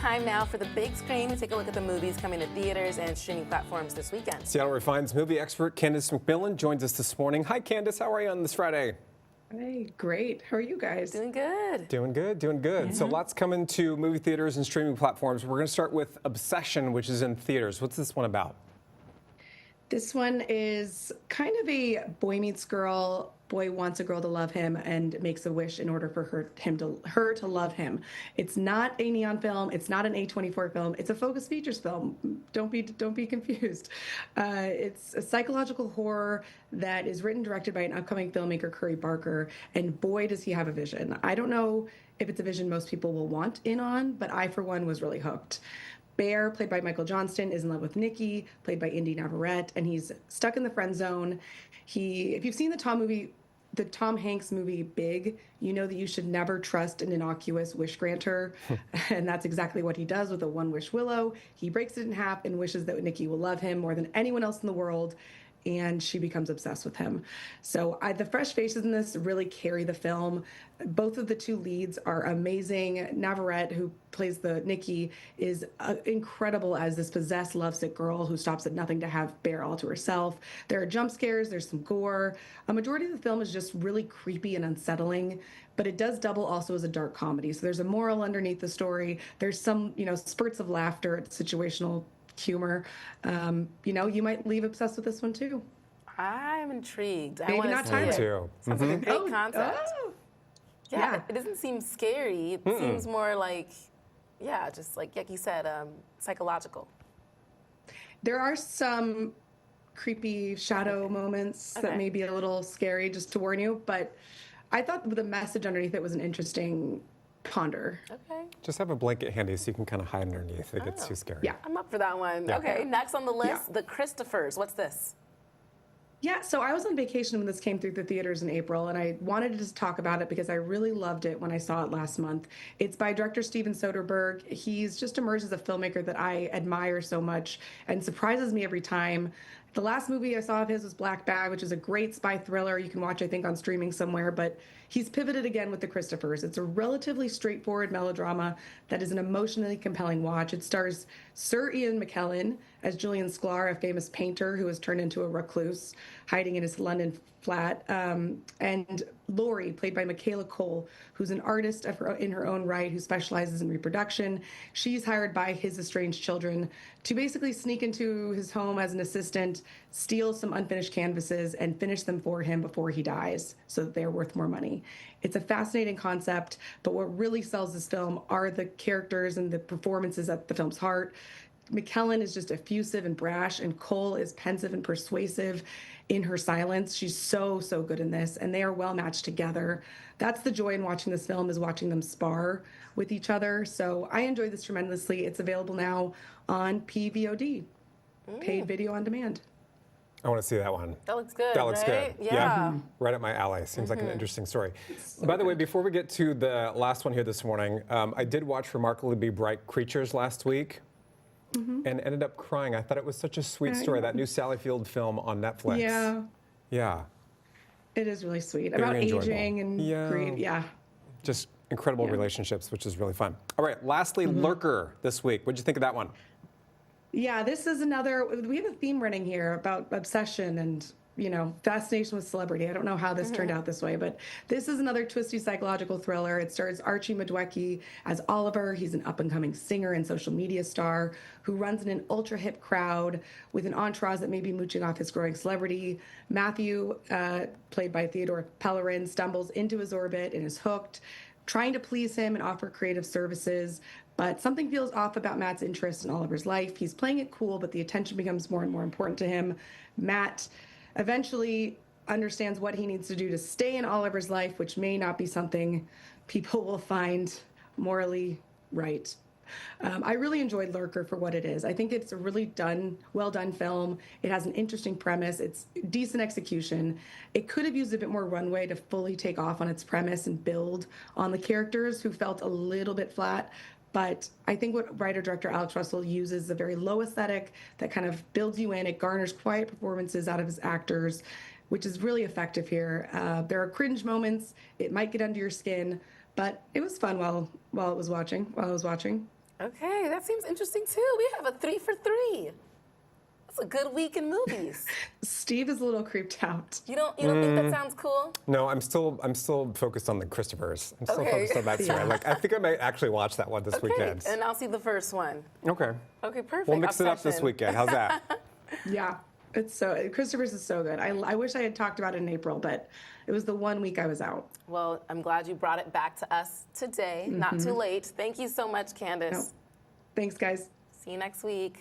time now for the big screen to take a look at the movies coming to theaters and streaming platforms this weekend. Seattle Refined's movie expert Candace McMillan joins us this morning. Hi, Candace. How are you on this Friday? Hey, great. How are you guys? Doing good. Doing good, doing good. So lots coming to movie theaters and streaming platforms. We're going to start with Obsession, which is in theaters. What's this one about? This one is kind of a boy meets girl. Boy wants a girl to love him and makes a wish in order for her to love him. It's not a neon film. It's not an A24 film. It's a Focus Features film. Don't be confused. It's a psychological horror that is written and directed by an upcoming filmmaker, Curry Barker. And boy, does he have a vision. I don't know if it's a vision most people will want in on, but I, for one, was really hooked. Bear, played by Michael Johnston, is in love with Nikki, played by Indy Navarrete, and he's stuck in the friend zone. If you've seen the Tom Hanks movie Big, you know that you should never trust an innocuous wish granter, and that's exactly what he does with a one-wish willow. He breaks it in half and wishes that Nikki will love him more than anyone else in the world, and she becomes obsessed with him. So the fresh faces in this really carry the film. Both of the two leads are amazing. Navarrete, who plays the Nikki, is incredible as this possessed, lovesick girl who stops at nothing to have Bear all to herself. There are jump scares, there's some gore. A majority of the film is just really creepy and unsettling, but it does double also as a dark comedy. So there's a moral underneath the story. There's some, spurts of laughter, situational humor. You might leave obsessed with this one too. I'm intrigued. Maybe I want not to see it. too. Sounds like a great concept. Oh. Yeah, it doesn't seem scary. It seems more like, just like you said, psychological. There are some creepy shadow moments that may be a little scary, just to warn you, but I thought the message underneath it was an interesting ponder. Okay. Just have a blanket handy so you can kind of hide underneath if it gets too scary. Yeah. I'm up for that one. Yeah. Okay, next on the list, The Christophers. What's this? Yeah, so I was on vacation when this came through the theaters in April, and I wanted to just talk about it because I really loved it when I saw it last month. It's by director Steven Soderbergh. He's just emerged as a filmmaker that I admire so much and surprises me every time. The last movie I saw of his was Black Bag, which is a great spy thriller you can watch, I think, on streaming somewhere, but he's pivoted again with The Christophers. It's a relatively straightforward melodrama that is an emotionally compelling watch. It stars Sir Ian McKellen as Julian Sklar, a famous painter who has turned into a recluse, hiding in his London flat, and Laurie, played by Michaela Cole, who's an artist in her own right who specializes in reproduction. She's hired by his estranged children to basically sneak into his home as an assistant, steal some unfinished canvases, and finish them for him before he dies so that they're worth more money. It's a fascinating concept, but what really sells this film are the characters and the performances at the film's heart. McKellen is just effusive and brash, and Cole is pensive and persuasive in her silence. She's so good in this, and they are well matched together. That's the joy in watching this film, is watching them spar with each other. So I enjoy this tremendously. It's available now on PVOD, paid video on demand. I want to see that one. That looks good. That looks right? good. Yeah. Right up my alley. Seems like an interesting story. By the way, before we get to the last one here this morning, I did watch Remarkably Bright Creatures last week. And ended up crying. I thought it was such a sweet story. That new Sally Field film on Netflix. Yeah. Yeah. It is really sweet. Very About enjoyable. aging and grief. Yeah. Just incredible relationships, which is really fun. All right, lastly, Lurker this week. What'd you think of that one? Yeah, this is another, we have a theme running here about obsession and, fascination with celebrity. I don't know how this turned out this way, but this is another twisty psychological thriller. It stars Archie Madwecki as Oliver. He's an up-and-coming singer and social media star who runs in an ultra-hip crowd with an entourage that may be mooching off his growing celebrity. Matthew, played by Theodore Pellerin, stumbles into his orbit and is hooked, trying to please him and offer creative services. But something feels off about Matt's interest in Oliver's life. He's playing it cool, but the attention becomes more and more important to him. Matt eventually understands what he needs to do to stay in Oliver's life, which may not be something people will find morally right. I really enjoyed Lurker for what it is. I think it's a really well done film. It has an interesting premise. It's decent execution. It could have used a bit more runway to fully take off on its premise and build on the characters who felt a little bit flat. But I think what writer-director Alex Russell uses is a very low aesthetic that kind of builds you in. It garners quiet performances out of his actors, which is really effective here. There are cringe moments. It might get under your skin, but it was fun while I was watching. Okay, that seems interesting too. We have a 3 for 3. That's a good week in movies. Steve is a little creeped out. You don't think that sounds cool? No, I'm still focused on the Christophers. I'm still Okay. focused on that story. Like, I think I might actually watch that one this weekend. And I'll see the first one. Okay. Okay, perfect. We'll mix it up this Obsession. weekend. How's that? Yeah, Christopher's is so good. I wish I had talked about it in April, but it was the one week I was out. Well, I'm glad you brought it back to us today. Not too late. Thank you so much, Candace. No. Thanks, guys. See you next week.